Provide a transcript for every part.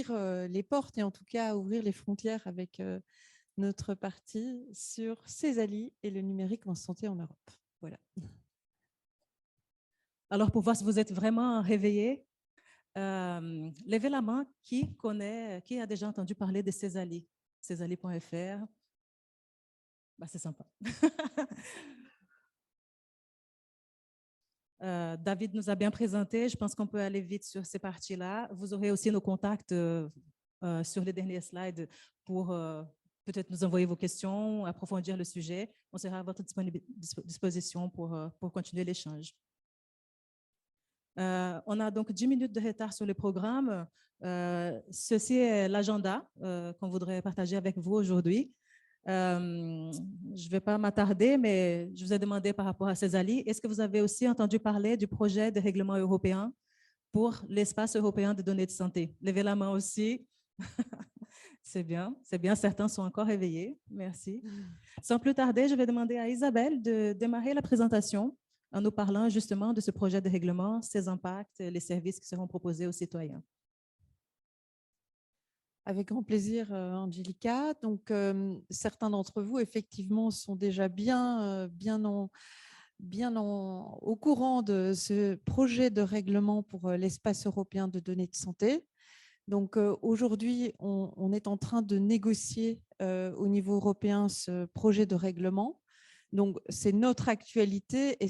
les portes et en tout cas ouvrir les frontières avec notre partie sur Césalie et le numérique en santé en Europe. Voilà. Alors, pour voir si vous êtes vraiment réveillés, levez la main qui connaît, qui a déjà entendu parler de Césalie. Césalie.fr. Bah, c'est sympa. David nous a bien présenté. Je pense qu'on peut aller vite sur ces parties-là. Vous aurez aussi nos contacts sur les derniers slides pour peut-être nous envoyer vos questions, approfondir le sujet. On sera à votre disposition pour continuer l'échange. On a donc 10 minutes de retard sur le programme. Ceci est l'agenda qu'on voudrait partager avec vous aujourd'hui. Je ne vais pas m'attarder, mais je vous ai demandé par rapport à Césalie, est-ce que vous avez aussi entendu parler du projet de règlement européen pour l'espace européen de données de santé? Levez la main aussi. C'est bien, certains sont encore réveillés. Merci. Sans plus tarder, je vais demander à Isabelle de démarrer la présentation en nous parlant justement de ce projet de règlement, ses impacts, les services qui seront proposés aux citoyens. Avec grand plaisir, Angelica. Donc, certains d'entre vous, effectivement, sont déjà au courant de ce projet de règlement pour l'espace européen de données de santé. Donc, aujourd'hui, on est en train de négocier au niveau européen ce projet de règlement. Donc, c'est notre actualité et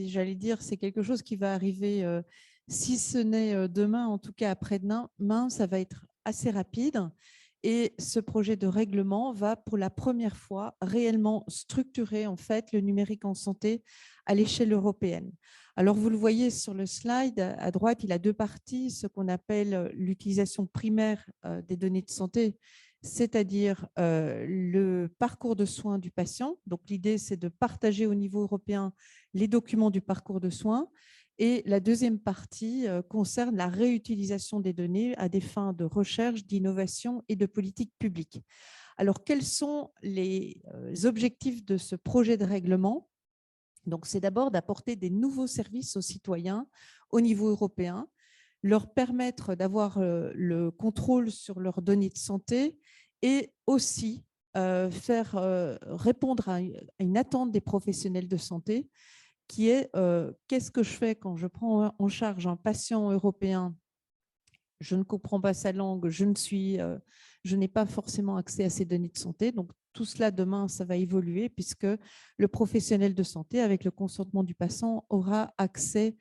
j'allais dire, c'est quelque chose qui va arriver, si ce n'est demain, en tout cas après-demain, ça va être assez rapide. Et ce projet de règlement va pour la première fois réellement structurer en fait le numérique en santé à l'échelle européenne. Alors, vous le voyez sur le slide, à droite, il a deux parties, ce qu'on appelle l'utilisation primaire des données de santé, c'est-à-dire le parcours de soins du patient. Donc, l'idée, c'est de partager au niveau européen les documents du parcours de soins. Et la deuxième partie concerne la réutilisation des données à des fins de recherche, d'innovation et de politique publique. Alors, quels sont les objectifs de ce projet de règlement ? Donc, c'est d'abord d'apporter des nouveaux services aux citoyens au niveau européen, leur permettre d'avoir le contrôle sur leurs données de santé et aussi faire répondre à une attente des professionnels de santé qui est qu'est-ce que je fais quand je prends en charge un patient européen, je ne comprends pas sa langue, je n'ai pas forcément accès à ses données de santé. Donc, tout cela, demain, ça va évoluer puisque le professionnel de santé, avec le consentement du patient, aura accès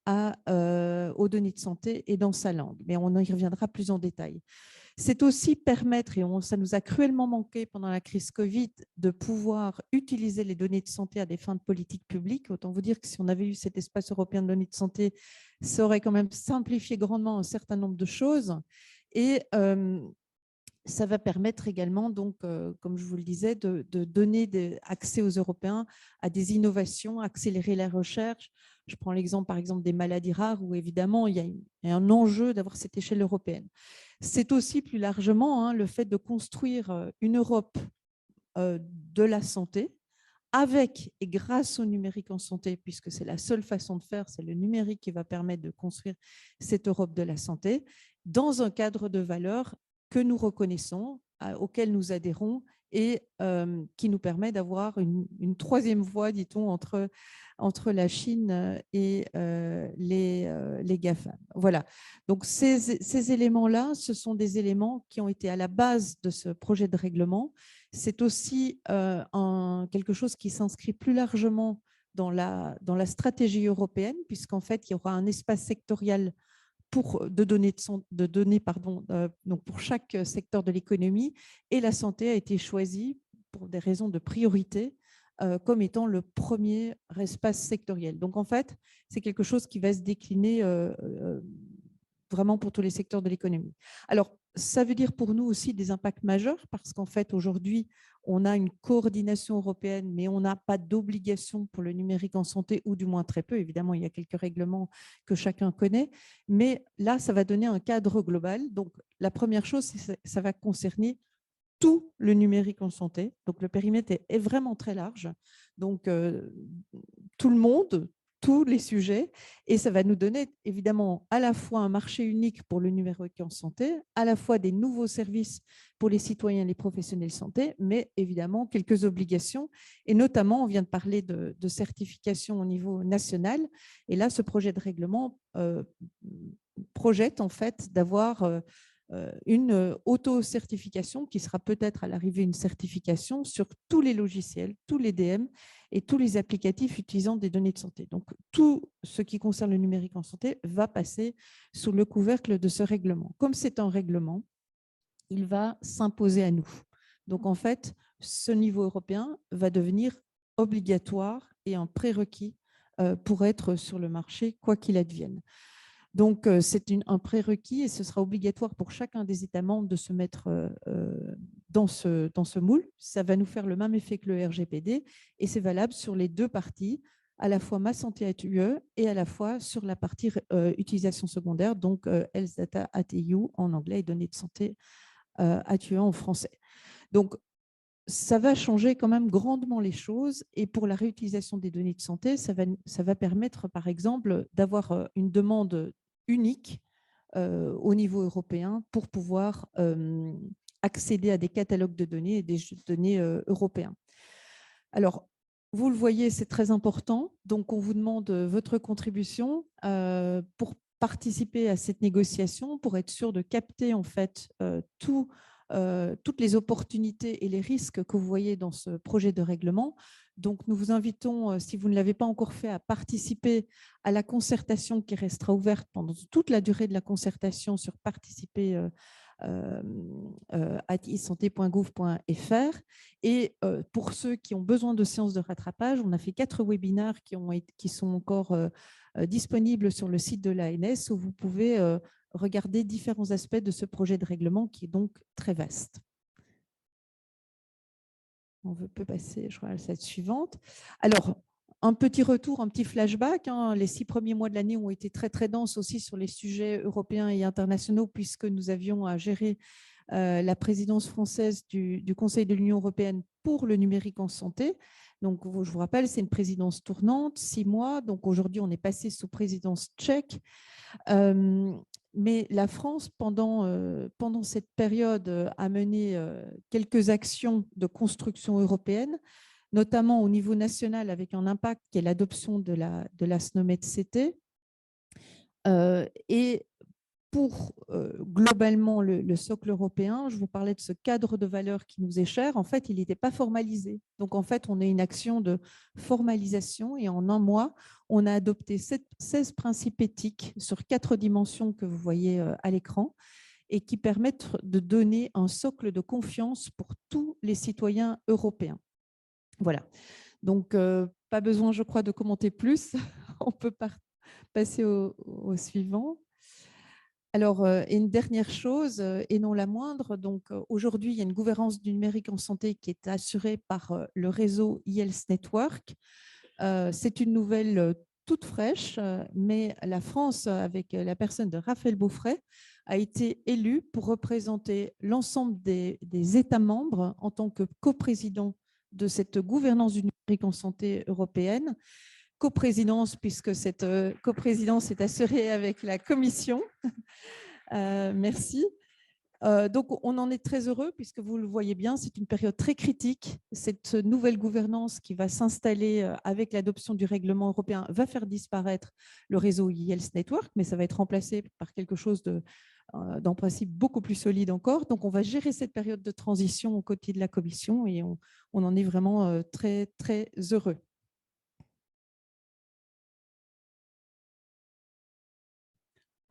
aux données de santé et dans sa langue. Mais on y reviendra plus en détail. C'est aussi permettre, et ça nous a cruellement manqué pendant la crise Covid, de pouvoir utiliser les données de santé à des fins de politique publique. Autant vous dire que si on avait eu cet espace européen de données de santé, ça aurait quand même simplifié grandement un certain nombre de choses. Et ça va permettre également, donc, comme je vous le disais, de donner accès aux Européens à des innovations, accélérer la recherche. Je prends l'exemple, par exemple, des maladies rares où, évidemment, il y a un enjeu d'avoir cette échelle européenne. C'est aussi plus largement le fait de construire une Europe de la santé avec et grâce au numérique en santé, puisque c'est la seule façon de faire, c'est le numérique qui va permettre de construire cette Europe de la santé dans un cadre de valeurs que nous reconnaissons, auquel nous adhérons et qui nous permet d'avoir une troisième voie, dit-on, entre la Chine et les GAFAM. Voilà. Donc, ces éléments-là, ce sont des éléments qui ont été à la base de ce projet de règlement. C'est aussi quelque chose qui s'inscrit plus largement dans la stratégie européenne, puisqu'en fait, il y aura un espace sectoriel de données, donc pour chaque secteur de l'économie, et la santé a été choisie pour des raisons de priorité comme étant le premier espace sectoriel. Donc en fait, c'est quelque chose qui va se décliner vraiment pour tous les secteurs de l'économie. Alors, ça veut dire pour nous aussi des impacts majeurs parce qu'en fait, aujourd'hui, on a une coordination européenne, mais on n'a pas d'obligation pour le numérique en santé, ou du moins très peu. Évidemment, il y a quelques règlements que chacun connaît, mais là, ça va donner un cadre global. Donc, la première chose, c'est que ça va concerner tout le numérique en santé. Donc, le périmètre est vraiment très large. Donc, tout le monde, tous les sujets et ça va nous donner évidemment à la fois un marché unique pour le numérique en santé, à la fois des nouveaux services pour les citoyens et les professionnels de santé, mais évidemment quelques obligations et notamment on vient de parler de certification au niveau national et là ce projet de règlement projette en fait d'avoir une auto-certification qui sera peut-être à l'arrivée une certification sur tous les logiciels, tous les DM et tous les applicatifs utilisant des données de santé. Donc, tout ce qui concerne le numérique en santé va passer sous le couvercle de ce règlement. Comme c'est un règlement, il va s'imposer à nous. Donc, en fait, ce niveau européen va devenir obligatoire et un prérequis pour être sur le marché, quoi qu'il advienne. Donc, c'est un prérequis et ce sera obligatoire pour chacun des États membres de se mettre dans ce moule. Ça va nous faire le même effet que le RGPD et c'est valable sur les deux parties, à la fois Ma Santé @UE et à la fois sur la partie utilisation secondaire, donc Health Data @EU en anglais et données de santé @UE en français. Donc, ça va changer quand même grandement les choses et pour la réutilisation des données de santé, ça va permettre par exemple d'avoir une demande unique au niveau européen pour pouvoir accéder à des catalogues de données et des données européens. Alors, vous le voyez, c'est très important. Donc, on vous demande votre contribution pour participer à cette négociation, pour être sûr de capter en fait toutes les opportunités et les risques que vous voyez dans ce projet de règlement. Donc, nous vous invitons, si vous ne l'avez pas encore fait, à participer à la concertation qui restera ouverte pendant toute la durée de la concertation sur participer @isanté.gouv.fr. Et pour ceux qui ont besoin de séances de rattrapage, on a fait 4 webinaires qui sont encore disponibles sur le site de l'ANS où vous pouvez regarder différents aspects de ce projet de règlement qui est donc très vaste. On peut passer, je crois, à la slide suivante. Alors, un petit retour, un petit flashback. Les 6 premiers mois de l'année ont été très, très denses aussi sur les sujets européens et internationaux puisque nous avions à gérer la présidence française du Conseil de l'Union européenne pour le numérique en santé. Donc, je vous rappelle, c'est une présidence tournante, 6 mois. Donc, aujourd'hui, on est passé sous présidence tchèque. Mais la France, pendant cette période, a mené quelques actions de construction européenne, notamment au niveau national avec un impact qui est l'adoption de la SNOMED-CT. Et pour globalement le socle européen, je vous parlais de ce cadre de valeurs qui nous est cher, en fait, il n'était pas formalisé. Donc, en fait, on a une action de formalisation et en un mois, on a adopté 16 principes éthiques sur 4 dimensions que vous voyez à l'écran et qui permettent de donner un socle de confiance pour tous les citoyens européens. Voilà. Donc, pas besoin, je crois, de commenter plus. On peut passer au suivant. Alors, une dernière chose, et non la moindre, donc aujourd'hui, il y a une gouvernance du numérique en santé qui est assurée par le réseau eHealth Network. C'est une nouvelle toute fraîche, mais la France, avec la personne de Raphaël Beaufray, a été élue pour représenter l'ensemble des États membres en tant que coprésident de cette gouvernance du numérique en santé européenne. Coprésidence, puisque cette coprésidence est assurée avec la Commission. Merci. Donc, on en est très heureux puisque vous le voyez bien, c'est une période très critique. Cette nouvelle gouvernance qui va s'installer avec l'adoption du règlement européen va faire disparaître le réseau eHealth Network, mais ça va être remplacé par quelque chose d'en principe beaucoup plus solide encore. Donc, on va gérer cette période de transition aux côtés de la Commission et on en est vraiment très, très heureux.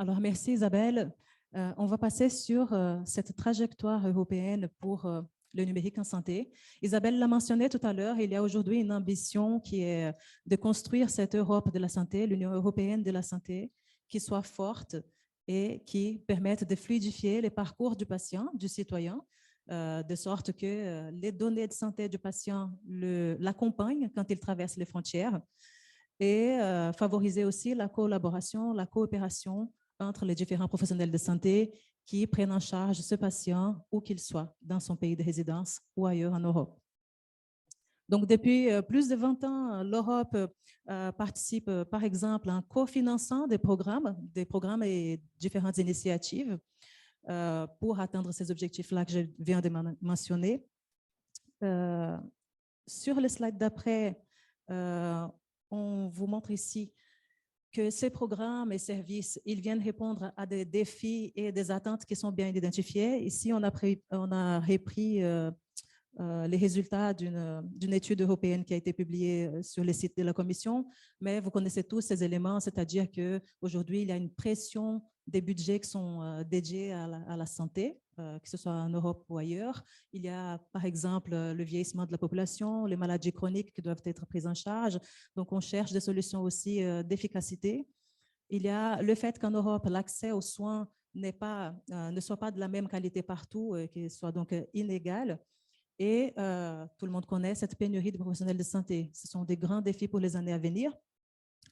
Alors, merci Isabelle. On va passer sur cette trajectoire européenne pour le numérique en santé. Isabelle l'a mentionné tout à l'heure, il y a aujourd'hui une ambition qui est de construire cette Europe de la santé, l'Union européenne de la santé, qui soit forte et qui permette de fluidifier les parcours du patient, du citoyen, de sorte que les données de santé du patient l'accompagnent quand il traverse les frontières et favoriser aussi la collaboration, la coopération entre les différents professionnels de santé qui prennent en charge ce patient où qu'il soit, dans son pays de résidence ou ailleurs en Europe. Donc, depuis plus de 20 ans, l'Europe participe, par exemple, en cofinançant des programmes et différentes initiatives pour atteindre ces objectifs-là que je viens de mentionner. Sur le slide d'après, on vous montre ici que ces programmes et services, ils viennent répondre à des défis et des attentes qui sont bien identifiés. Ici, on a repris les résultats d'une étude européenne qui a été publiée sur le site de la Commission, mais vous connaissez tous ces éléments, c'est-à-dire qu'aujourd'hui, il y a une pression des budgets qui sont dédiés à la santé, que ce soit en Europe ou ailleurs. Il y a, par exemple, le vieillissement de la population, les maladies chroniques qui doivent être prises en charge. Donc, on cherche des solutions aussi d'efficacité. Il y a le fait qu'en Europe, l'accès aux soins ne soit pas de la même qualité partout, qu'il soit donc inégal. Et tout le monde connaît cette pénurie de professionnels de santé. Ce sont des grands défis pour les années à venir,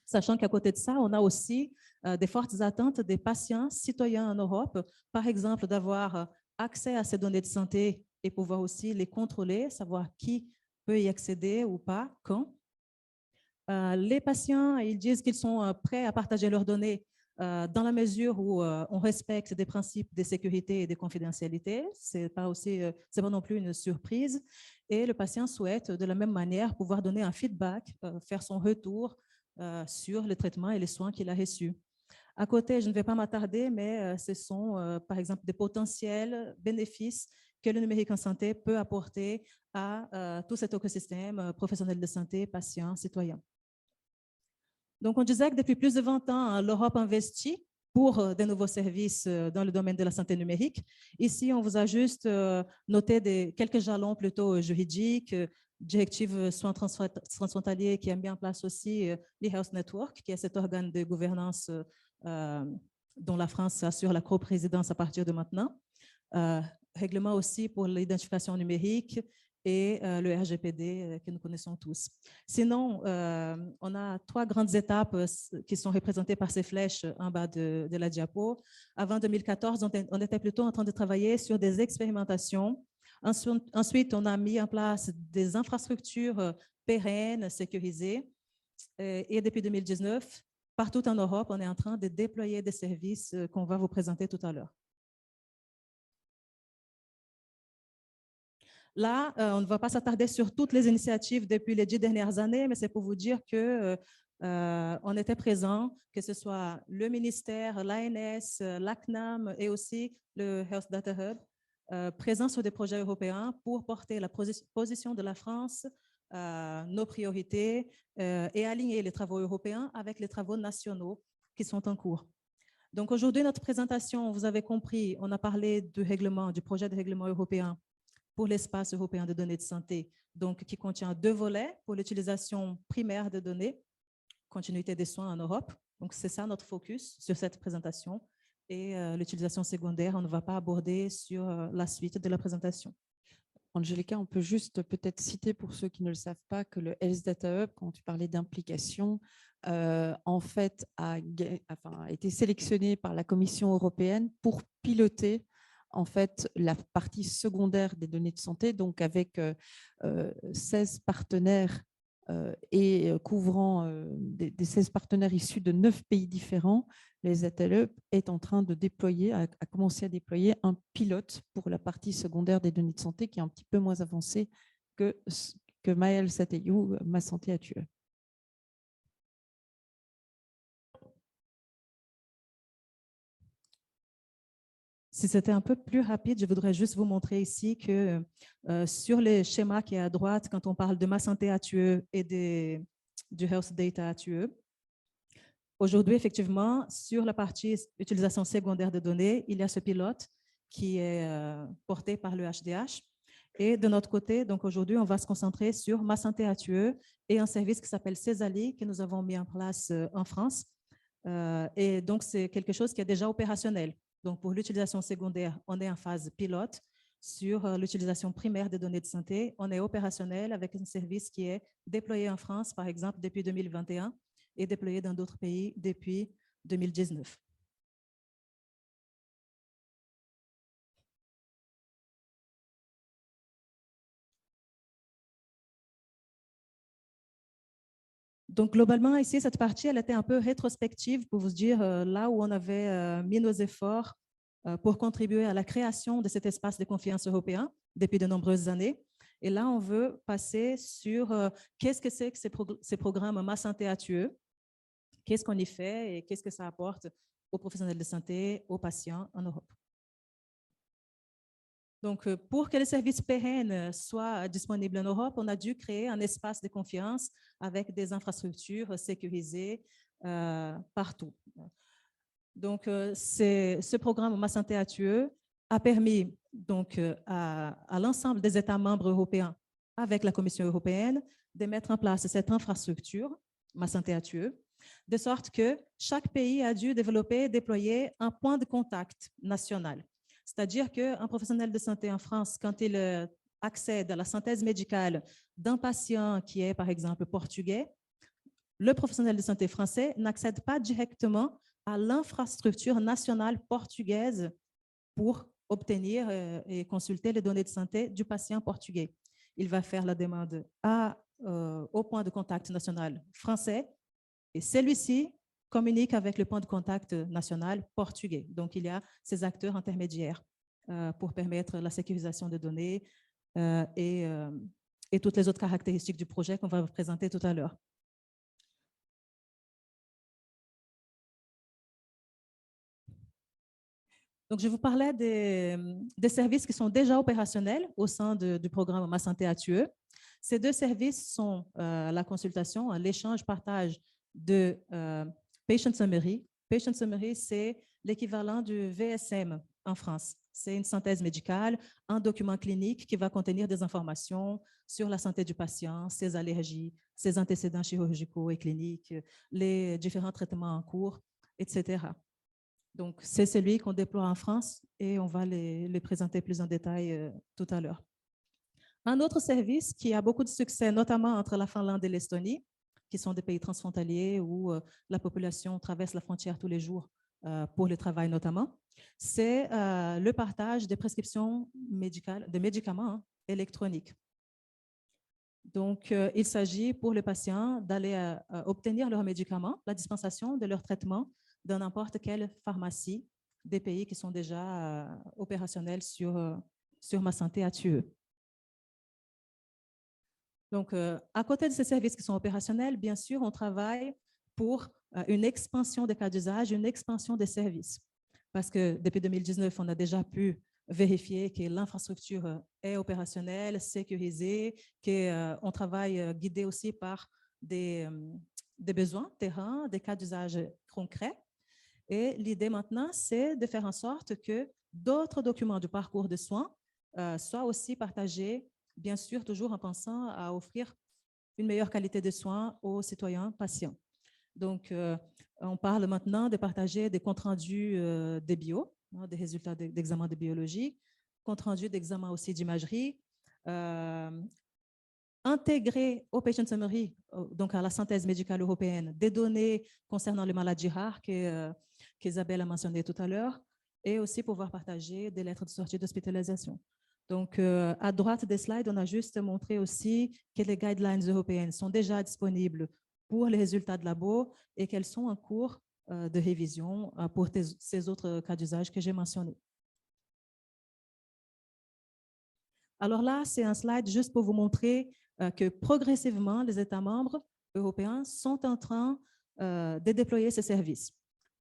sachant qu'à côté de ça, on a aussi des fortes attentes des patients citoyens en Europe, par exemple d'avoir accès à ces données de santé et pouvoir aussi les contrôler, savoir qui peut y accéder ou pas, quand. Les patients, ils disent qu'ils sont prêts à partager leurs données dans la mesure où on respecte des principes de sécurité et de confidentialité. C'est pas non plus une surprise. Et le patient souhaite de la même manière pouvoir donner un feedback, faire son retour sur le traitement et les soins qu'il a reçus. À côté, je ne vais pas m'attarder, mais ce sont par exemple des potentiels bénéfices que le numérique en santé peut apporter à tout cet écosystème professionnel de santé, patients, citoyens. Donc, on disait que depuis plus de 20 ans, l'Europe investit pour de nouveaux services dans le domaine de la santé numérique. Ici, on vous a juste noté quelques jalons plutôt juridiques, directive soins transfrontaliers qui a mis en place aussi l'e-Health Network, qui est cet organe de gouvernance dont la France assure la coprésidence à partir de maintenant. Règlement aussi pour l'identification numérique et le RGPD que nous connaissons tous. Sinon, on a 3 grandes étapes qui sont représentées par ces flèches en bas de la diapo. Avant 2014, on était plutôt en train de travailler sur des expérimentations. Ensuite, on a mis en place des infrastructures pérennes, sécurisées. Et depuis 2019, partout en Europe, on est en train de déployer des services qu'on va vous présenter tout à l'heure. Là, on ne va pas s'attarder sur toutes les initiatives depuis les 10 dernières années, mais c'est pour vous dire qu'on était présent, que ce soit le ministère, l'ANS, l'ACNAM et aussi le Health Data Hub, présents sur des projets européens pour porter la position de la France, nos priorités et aligner les travaux européens avec les travaux nationaux qui sont en cours. Donc aujourd'hui, notre présentation, vous avez compris, on a parlé du projet de règlement européen pour l'espace européen de données de santé, donc qui contient 2 volets pour l'utilisation primaire de données, continuité des soins en Europe. Donc, c'est ça notre focus sur cette présentation. Et l'utilisation secondaire, on ne va pas aborder sur la suite de la présentation. Angelica, on peut juste peut-être citer pour ceux qui ne le savent pas que le Health Data Hub, quand tu parlais d'implication, en fait a été sélectionné par la Commission européenne pour piloter en fait la partie secondaire des données de santé, donc avec 16 partenaires et couvrant des 16 partenaires issus de 9 pays différents. Les Data est en train de déployer, a commencé à déployer un pilote pour la partie secondaire des données de santé qui est un petit peu moins avancée que MyHealth@EU, Ma Santé à Tueux. Si c'était un peu plus rapide, je voudrais juste vous montrer ici que sur les schémas qui est à droite, quand on parle de Ma Santé à Tueux et du Health Data à Tueux, aujourd'hui, effectivement, sur la partie utilisation secondaire de données, il y a ce pilote qui est porté par le HDH. Et de notre côté, donc aujourd'hui, on va se concentrer sur Ma Santé à Tueux et un service qui s'appelle Césali que nous avons mis en place en France. Et donc, c'est quelque chose qui est déjà opérationnel. Donc, pour l'utilisation secondaire, on est en phase pilote. Sur l'utilisation primaire des données de santé, on est opérationnel avec un service qui est déployé en France, par exemple, depuis 2021 et déployé dans d'autres pays depuis 2019. Donc, globalement, ici, cette partie, elle était un peu rétrospective pour vous dire là où on avait mis nos efforts pour contribuer à la création de cet espace de confiance européen depuis de nombreuses années. Et là, on veut passer sur qu'est-ce que c'est que ces programmes Ma Santé à Thieu, qu'est-ce qu'on y fait et qu'est-ce que ça apporte aux professionnels de santé, aux patients en Europe. Donc, pour que les services pérennes soient disponibles en Europe, on a dû créer un espace de confiance avec des infrastructures sécurisées partout. Donc, ce programme Ma Santé à Thieu a permis donc, à l'ensemble des États membres européens, avec la Commission européenne, de mettre en place cette infrastructure, Ma Santé à Thieu, de sorte que chaque pays a dû développer et déployer un point de contact national. C'est-à-dire qu'un professionnel de santé en France, quand il accède à la synthèse médicale d'un patient qui est, par exemple, portugais, le professionnel de santé français n'accède pas directement à l'infrastructure nationale portugaise pour obtenir et consulter les données de santé du patient portugais. Il va faire la demande au point de contact national français et celui-ci communique avec le point de contact national portugais. Donc, il y a ces acteurs intermédiaires pour permettre la sécurisation des données et toutes les autres caractéristiques du projet qu'on va vous présenter tout à l'heure. Donc, je vous parlais des services qui sont déjà opérationnels au sein du programme Ma Santé à Thieu. Ces deux services sont la consultation, l'échange, partage de Patient Summary. Patient Summary, c'est l'équivalent du VSM en France. C'est une synthèse médicale, un document clinique qui va contenir des informations sur la santé du patient, ses allergies, ses antécédents chirurgicaux et cliniques, les différents traitements en cours, etc. Donc, c'est celui qu'on déploie en France et on va les présenter plus en détail tout à l'heure. Un autre service qui a beaucoup de succès, notamment entre la Finlande et l'Estonie, qui sont des pays transfrontaliers où la population traverse la frontière tous les jours pour le travail notamment, c'est le partage des prescriptions médicales, de médicaments électroniques. Donc, il s'agit pour les patients d'aller obtenir leurs médicaments, la dispensation de leur traitement dans n'importe quelle pharmacie des pays qui sont déjà opérationnels sur Ma Santé à Thieu. Donc, à côté de ces services qui sont opérationnels, bien sûr, on travaille pour une expansion des cas d'usage, une expansion des services. Parce que depuis 2019, on a déjà pu vérifier que l'infrastructure est opérationnelle, sécurisée, qu'on travaille guidé aussi par des besoins terrain, des cas d'usage concrets. Et l'idée maintenant, c'est de faire en sorte que d'autres documents du parcours de soins soient aussi partagés, bien sûr, toujours en pensant à offrir une meilleure qualité de soins aux citoyens patients. Donc, on parle maintenant de partager des comptes rendus des bio, des résultats d'examen de biologie, comptes rendus d'examen aussi d'imagerie, intégrer au Patient Summary, donc à la synthèse médicale européenne, des données concernant les maladies rares qu'Isabelle a mentionné tout à l'heure, et aussi pouvoir partager des lettres de sortie d'hospitalisation. Donc, à droite des slides, on a juste montré aussi que les guidelines européennes sont déjà disponibles pour les résultats de labo et qu'elles sont en cours de révision pour ces autres cas d'usage que j'ai mentionnés. Alors là, c'est un slide juste pour vous montrer que progressivement, les États membres européens sont en train de déployer ces services.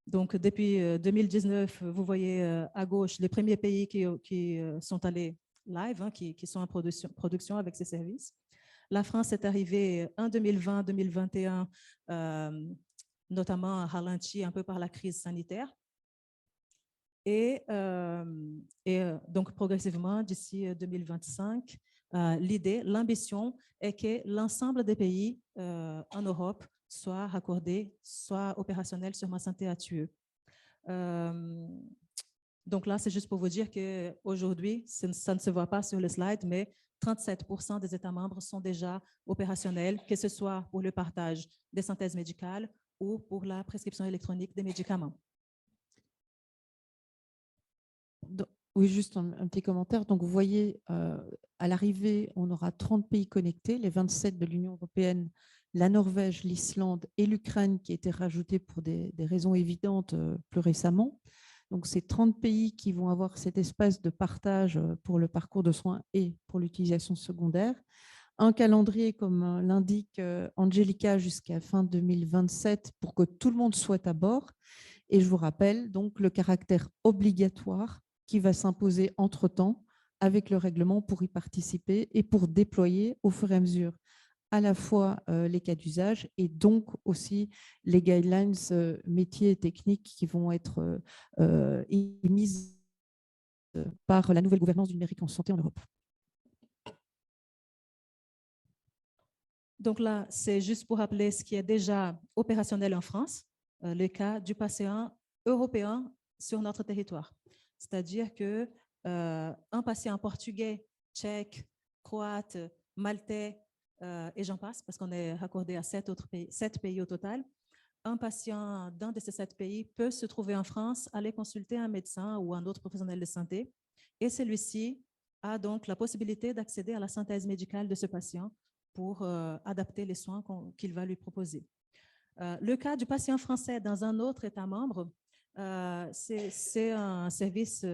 Donc, depuis 2019, vous voyez à gauche les premiers pays qui sont allés live, qui sont en production avec ces services. La France est arrivée en 2020-2021, notamment ralentie un peu par la crise sanitaire. Et donc, progressivement, d'ici 2025, l'idée, l'ambition est que l'ensemble des pays en Europe soient raccordés, soient opérationnels sur Ma Santé à Thieu. Donc là, c'est juste pour vous dire qu'aujourd'hui, ça ne se voit pas sur le slide, mais 37% des États membres sont déjà opérationnels, que ce soit pour le partage des synthèses médicales ou pour la prescription électronique des médicaments. Oui, juste un petit commentaire. Donc, vous voyez, à l'arrivée, on aura 30 pays connectés, les 27 de l'Union européenne la Norvège, l'Islande et l'Ukraine qui étaient rajoutés pour des raisons évidentes plus récemment. Donc, c'est 30 pays qui vont avoir cet espace de partage pour le parcours de soins et pour l'utilisation secondaire. Un calendrier, comme l'indique Angelica, jusqu'à fin 2027 pour que tout le monde soit à bord. Et je vous rappelle donc le caractère obligatoire qui va s'imposer entre-temps avec le règlement pour y participer et pour déployer au fur et à mesure à la fois les cas d'usage et donc aussi les guidelines métiers et techniques qui vont être émises par la nouvelle gouvernance du numérique en santé en Europe. Donc là, c'est juste pour rappeler ce qui est déjà opérationnel en France, le cas du patient européen sur notre territoire. C'est-à-dire que un patient portugais, tchèque, croate, maltais, et j'en passe, parce qu'on est raccordé à 7 pays au total, un patient d'un de ces 7 pays peut se trouver en France, aller consulter un médecin ou un autre professionnel de santé, et celui-ci a donc la possibilité d'accéder à la synthèse médicale de ce patient pour adapter les soins qu'il va lui proposer. Le cas du patient français dans un autre État membre, c'est un service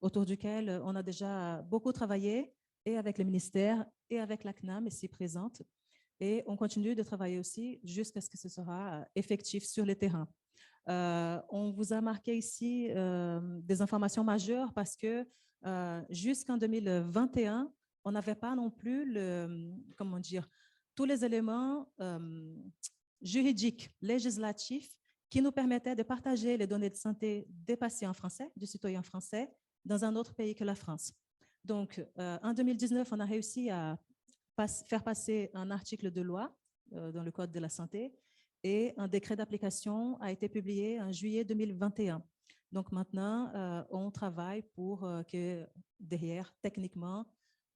autour duquel on a déjà beaucoup travaillé, et avec le ministère et avec la CNAM ici présente. Et on continue de travailler aussi jusqu'à ce que ce sera effectif sur le terrain. On vous a marqué ici des informations majeures parce que jusqu'en 2021, on n'avait pas non plus tous les éléments juridiques, législatifs qui nous permettaient de partager les données de santé des patients français, du citoyen français, dans un autre pays que la France. Donc, en 2019, on a réussi à faire passer un article de loi dans le Code de la santé et un décret d'application a été publié en juillet 2021. Donc maintenant, on travaille pour que derrière, techniquement,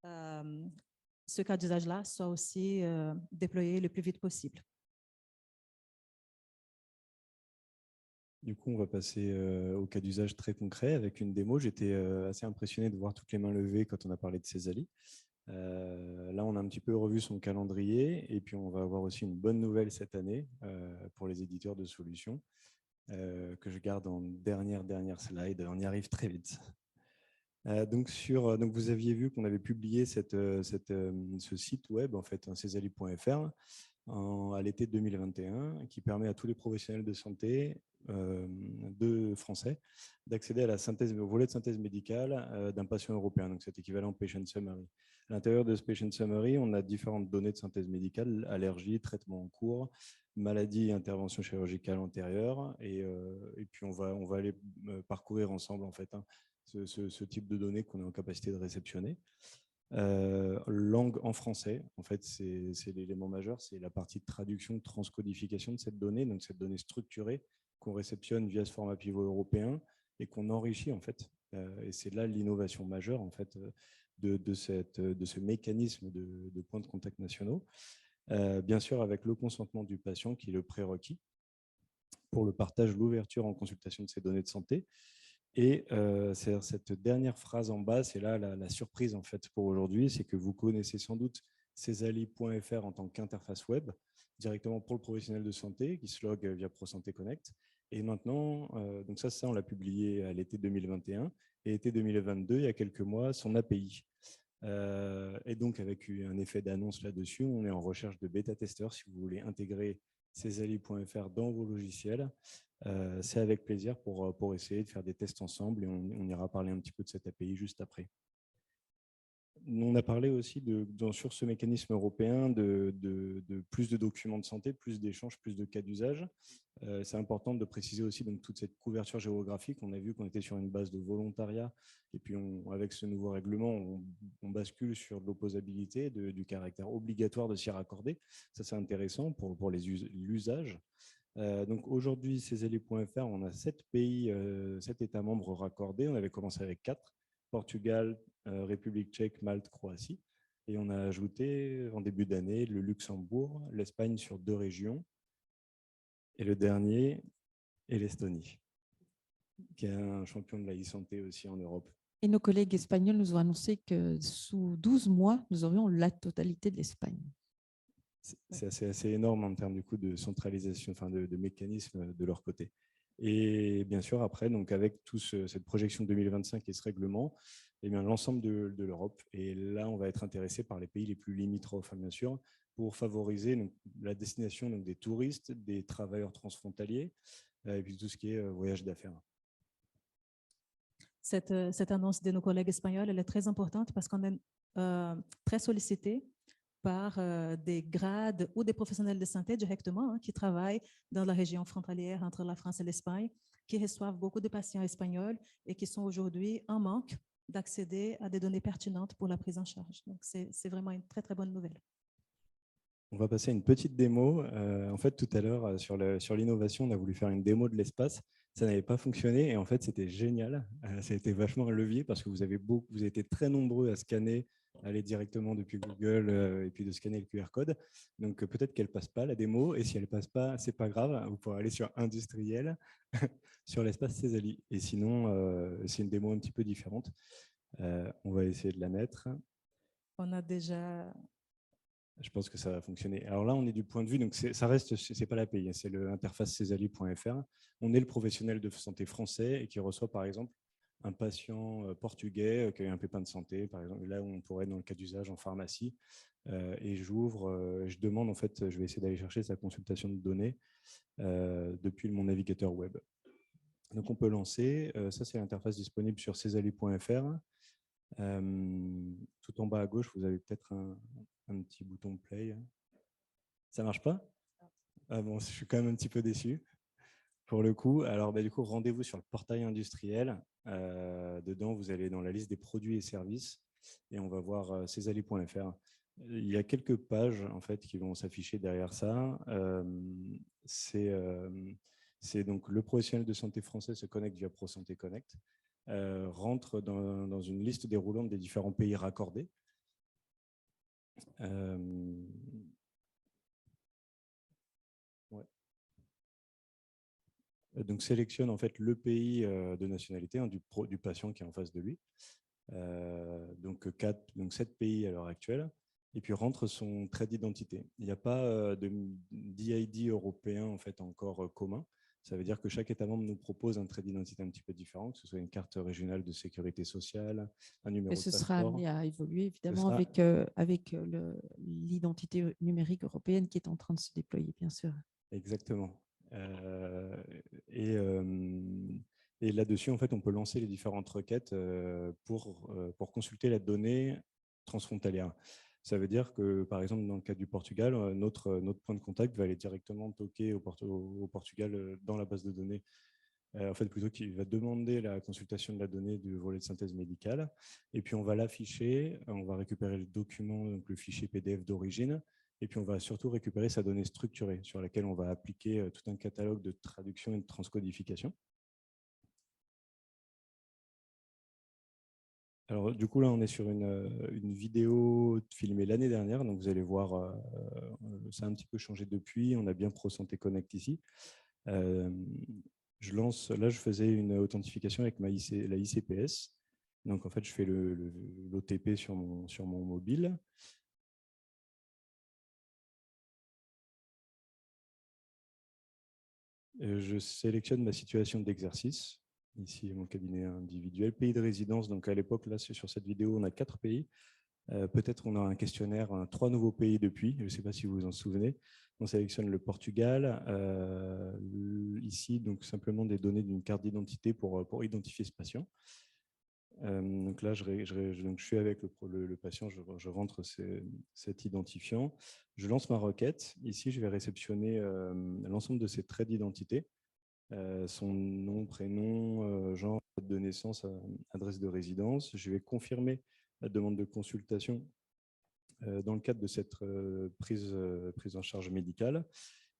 ce cas d'usage-là soit aussi déployé le plus vite possible. Du coup, on va passer au cas d'usage très concret avec une démo. J'étais assez impressionné de voir toutes les mains levées quand on a parlé de Césalie. Là, on a un petit peu revu son calendrier et puis on va avoir aussi une bonne nouvelle cette année pour les éditeurs de solutions que je garde en dernière slide. On y arrive très vite. Donc, vous aviez vu qu'on avait publié ce site web, en fait, césalie.fr, à l'été 2021, qui permet à tous les professionnels de santé de français d'accéder à la synthèse, au volet de synthèse médicale d'un patient européen, donc c'est équivalent Patient Summary. À l'intérieur de ce Patient Summary, on a différentes données de synthèse médicale, allergie, traitement en cours, maladie et intervention chirurgicale antérieure, et puis on va aller parcourir ensemble en fait ce type de données qu'on est en capacité de réceptionner. Langue en français, en fait, c'est l'élément majeur, c'est la partie de traduction, de transcodification de cette donnée, donc cette donnée structurée qu'on réceptionne via ce format pivot européen et qu'on enrichit en fait. Et c'est là l'innovation majeure en fait de ce mécanisme de points de contact nationaux. Bien sûr, avec le consentement du patient qui est le prérequis pour le partage, l'ouverture en consultation de ces données de santé. Et c'est cette dernière phrase en bas, c'est là la surprise en fait pour aujourd'hui, c'est que vous connaissez sans doute césalie.fr en tant qu'interface web, directement pour le professionnel de santé qui se log via ProSanté Connect. Et maintenant, donc ça on l'a publié à l'été 2021 et été 2022, il y a quelques mois, son API. Et donc avec un effet d'annonce là-dessus, on est en recherche de bêta-testeurs si vous voulez intégrer césalie.fr dans vos logiciels. C'est avec plaisir pour essayer de faire des tests ensemble et on ira parler un petit peu de cette API juste après. On a parlé aussi sur ce mécanisme européen de plus de documents de santé, plus d'échanges, plus de cas d'usage. C'est important de préciser aussi donc, toute cette couverture géographique. On a vu qu'on était sur une base de volontariat et puis avec ce nouveau règlement, on bascule sur l'opposabilité du caractère obligatoire de s'y raccorder. Ça, c'est intéressant pour l'usage. Donc aujourd'hui, césalie.fr, on a 7 pays, 7 États membres raccordés. On avait commencé avec 4, Portugal, République tchèque, Malte, Croatie. Et on a ajouté en début d'année le Luxembourg, l'Espagne sur 2 régions. Et le dernier est l'Estonie, qui est un champion de la e-santé aussi en Europe. Et nos collègues espagnols nous ont annoncé que sous 12 mois, nous aurions la totalité de l'Espagne. C'est assez énorme en termes du coup de centralisation, enfin de mécanismes de leur côté. Et bien sûr, après, donc avec cette projection de 2025 et ce règlement, eh bien, l'ensemble de l'Europe, et là, on va être intéressé par les pays les plus limitrophes, hein, bien sûr, pour favoriser donc, la destination donc, des touristes, des travailleurs transfrontaliers, et puis tout ce qui est voyage d'affaires. Cette annonce de nos collègues espagnols, elle est très importante parce qu'on est très sollicité par des grades ou des professionnels de santé directement qui travaillent dans la région frontalière entre la France et l'Espagne, qui reçoivent beaucoup de patients espagnols et qui sont aujourd'hui en manque d'accéder à des données pertinentes pour la prise en charge. Donc, c'est vraiment une très, très bonne nouvelle. On va passer à une petite démo. En fait, tout à l'heure, sur l'innovation, on a voulu faire une démo de l'espace. Ça n'avait pas fonctionné et en fait, c'était génial. Ça a été vachement un levier parce que vous avez été très nombreux à scanner, aller directement depuis Google et puis de scanner le QR code. Donc, peut-être qu'elle ne passe pas, la démo. Et si elle ne passe pas, ce n'est pas grave. Vous pourrez aller sur Industriel, sur l'espace Césalie. Et sinon, c'est une démo un petit peu différente. On va essayer de la mettre. On a déjà... Je pense que ça va fonctionner. Alors là, on est du point de vue, donc ça reste, c'est pas l'API, c'est l'interface cesali.fr. On est le professionnel de santé français et qui reçoit par exemple un patient portugais qui a eu un pépin de santé, par exemple, là où on pourrait dans le cas d'usage en pharmacie, et j'ouvre, je demande en fait, je vais essayer d'aller chercher sa consultation de données depuis mon navigateur web. Donc on peut lancer, ça c'est l'interface disponible sur cesali.fr. Tout en bas à gauche, vous avez peut-être un petit bouton play. Ça marche pas? Ah bon, je suis quand même un petit peu déçu pour le coup. Alors du coup, rendez-vous sur le portail industriel. Dedans, vous allez dans la liste des produits et services et on va voir cesali.fr. Il y a quelques pages en fait qui vont s'afficher derrière ça. C'est donc le professionnel de santé français se connecte via ProSanté Connect, rentre dans une liste déroulante des différents pays raccordés. Ouais. Donc sélectionne en fait le pays de nationalité hein, du patient qui est en face de lui. Donc 7 pays à l'heure actuelle. Et puis rentre son trait d'identité. Il n'y a pas de d'ID européen en fait encore commun. Ça veut dire que chaque État membre nous propose un trait d'identité un petit peu différent, que ce soit une carte régionale de sécurité sociale, un numéro de passeport. Ce sera amené à évoluer évidemment avec l'identité numérique européenne qui est en train de se déployer, bien sûr. Exactement. Et là-dessus, en fait, on peut lancer les différentes requêtes pour consulter la donnée transfrontalière. Ça veut dire que, par exemple, dans le cas du Portugal, notre point de contact va aller directement toquer au Portugal dans la base de données. En fait, plutôt qu'il va demander la consultation de la donnée du volet de synthèse médicale. Et puis, on va l'afficher, on va récupérer le document, donc le fichier PDF d'origine. Et puis, on va surtout récupérer sa donnée structurée sur laquelle on va appliquer tout un catalogue de traduction et de transcodification. Alors, du coup, là, on est sur une vidéo filmée l'année dernière. Donc, vous allez voir, ça a un petit peu changé depuis. On a bien ProSanté Connect ici. Là, je faisais une authentification avec la ICPS. Donc, en fait, je fais l'OTP sur mon mobile. Je sélectionne ma situation d'exercice. Ici, mon cabinet individuel. Pays de résidence. Donc, à l'époque, là, sur cette vidéo, on a 4 pays. Peut-être on a un questionnaire, 3 nouveaux pays depuis. Je ne sais pas si vous vous en souvenez. On sélectionne le Portugal. Ici, donc simplement des données d'une carte d'identité pour identifier ce patient. Donc là, je suis avec le patient, je rentre cet identifiant. Je lance ma requête. Ici, je vais réceptionner l'ensemble de ses traits d'identité. Son nom, prénom, genre, date de naissance, adresse de résidence. Je vais confirmer la demande de consultation dans le cadre de cette prise en charge médicale.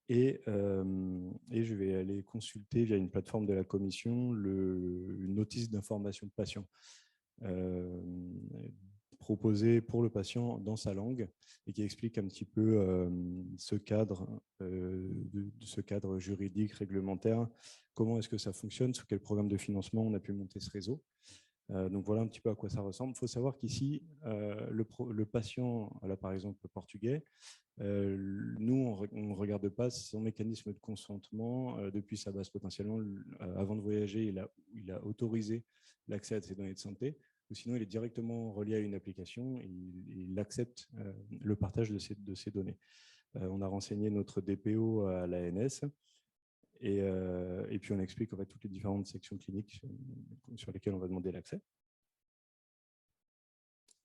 Et je vais aller consulter via une plateforme de la commission une notice d'information de patient proposée pour le patient dans sa langue et qui explique un petit peu ce cadre juridique, réglementaire, comment est-ce que ça fonctionne, sous quel programme de financement on a pu monter ce réseau. Donc voilà un petit peu à quoi ça ressemble. Il faut savoir qu'ici, le patient, là par exemple portugais, nous, on ne regarde pas son mécanisme de consentement depuis sa base potentiellement. Avant de voyager, il a autorisé l'accès à ses données de santé, ou sinon il est directement relié à une application et il accepte le partage de ces données. On a renseigné notre DPO à l'ANS et puis on explique en fait toutes les différentes sections cliniques sur lesquelles on va demander l'accès.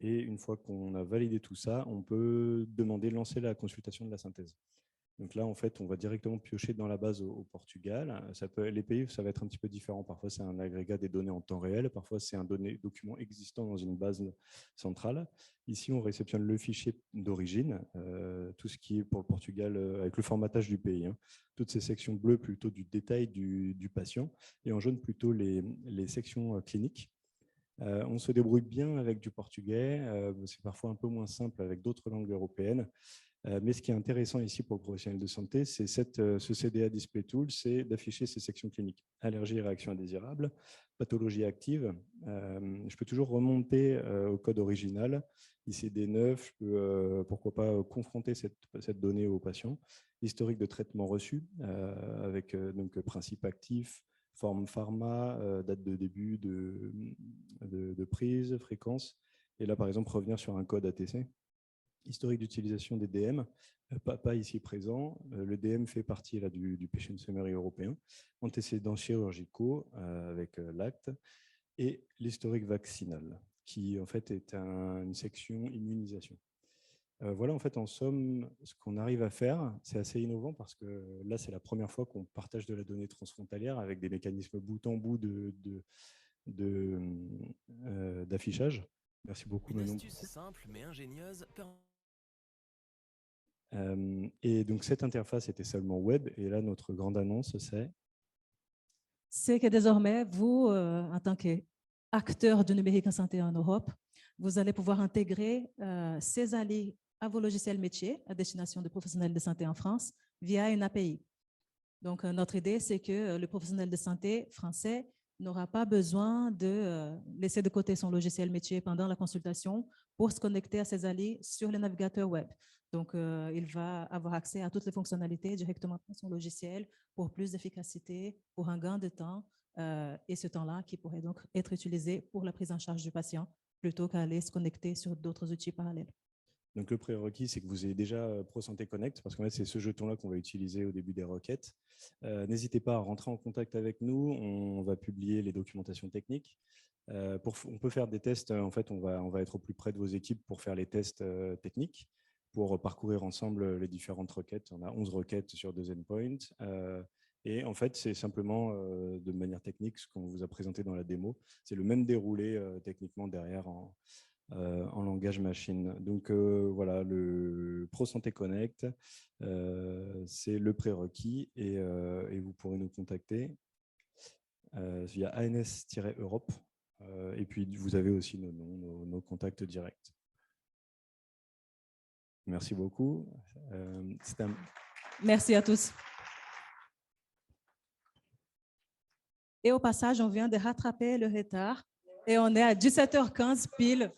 Et une fois qu'on a validé tout ça, on peut demander de lancer la consultation de la synthèse. Donc là, en fait, on va directement piocher dans la base au Portugal. Les pays, ça va être un petit peu différent. Parfois, c'est un agrégat des données en temps réel. Parfois, c'est un document existant dans une base centrale. Ici, on réceptionne le fichier d'origine, tout ce qui est pour le Portugal, avec le formatage du pays. Toutes ces sections bleues, plutôt du détail du patient, et en jaune, plutôt les sections cliniques. On se débrouille bien avec du portugais. C'est parfois un peu moins simple avec d'autres langues européennes. Mais ce qui est intéressant ici pour le professionnel de santé, c'est ce CDA Display Tool, c'est d'afficher ces sections cliniques. Allergie et réaction indésirable, pathologie active. Je peux toujours remonter au code original, ICD-9, je peux, pourquoi pas, confronter cette donnée au patient. Historique de traitement reçu, avec donc principe actif, forme pharma, date de début de prise, fréquence. Et là, par exemple, revenir sur un code ATC. Historique d'utilisation des DM, pas ici présent. Le DM fait partie là, du patient summary européen. Antécédents chirurgicaux avec l'acte. Et l'historique vaccinal, qui en fait est une section immunisation. Voilà, en fait, en somme, ce qu'on arrive à faire, c'est assez innovant parce que là, c'est la première fois qu'on partage de la donnée transfrontalière avec des mécanismes bout en bout d'affichage. Merci beaucoup, Une Manon. astuce simple mais ingénieuse. Et donc, cette interface était seulement web. Et là, notre grande annonce, c'est que désormais, vous, en tant qu'acteur du numérique en santé en Europe, vous allez pouvoir intégrer ces alliés à vos logiciels métiers à destination des professionnels de santé en France via une API. Donc, notre idée, c'est que le professionnel de santé français n'aura pas besoin de laisser de côté son logiciel métier pendant la consultation pour se connecter à ses alliés sur le navigateur web. Donc, il va avoir accès à toutes les fonctionnalités directement dans son logiciel pour plus d'efficacité, pour un gain de temps, et ce temps-là qui pourrait donc être utilisé pour la prise en charge du patient plutôt qu'à aller se connecter sur d'autres outils parallèles. Donc, le prérequis, c'est que vous ayez déjà ProSanté Connect, parce qu'en fait, c'est ce jeton-là qu'on va utiliser au début des requêtes. N'hésitez pas à rentrer en contact avec nous. On va publier les documentations techniques. On peut faire des tests. En fait, on va être au plus près de vos équipes pour faire les tests techniques, pour parcourir ensemble les différentes requêtes. On a 11 requêtes sur 2 endpoints. Et en fait, c'est simplement de manière technique ce qu'on vous a présenté dans la démo. C'est le même déroulé techniquement derrière en langage machine. Donc voilà, le ProSanté Connect, c'est le prérequis et vous pourrez nous contacter via ANS-Europe et puis vous avez aussi nos noms, nos contacts directs. Merci beaucoup. Merci à tous. Et au passage, on vient de rattraper le retard et on est à 17h15 pile.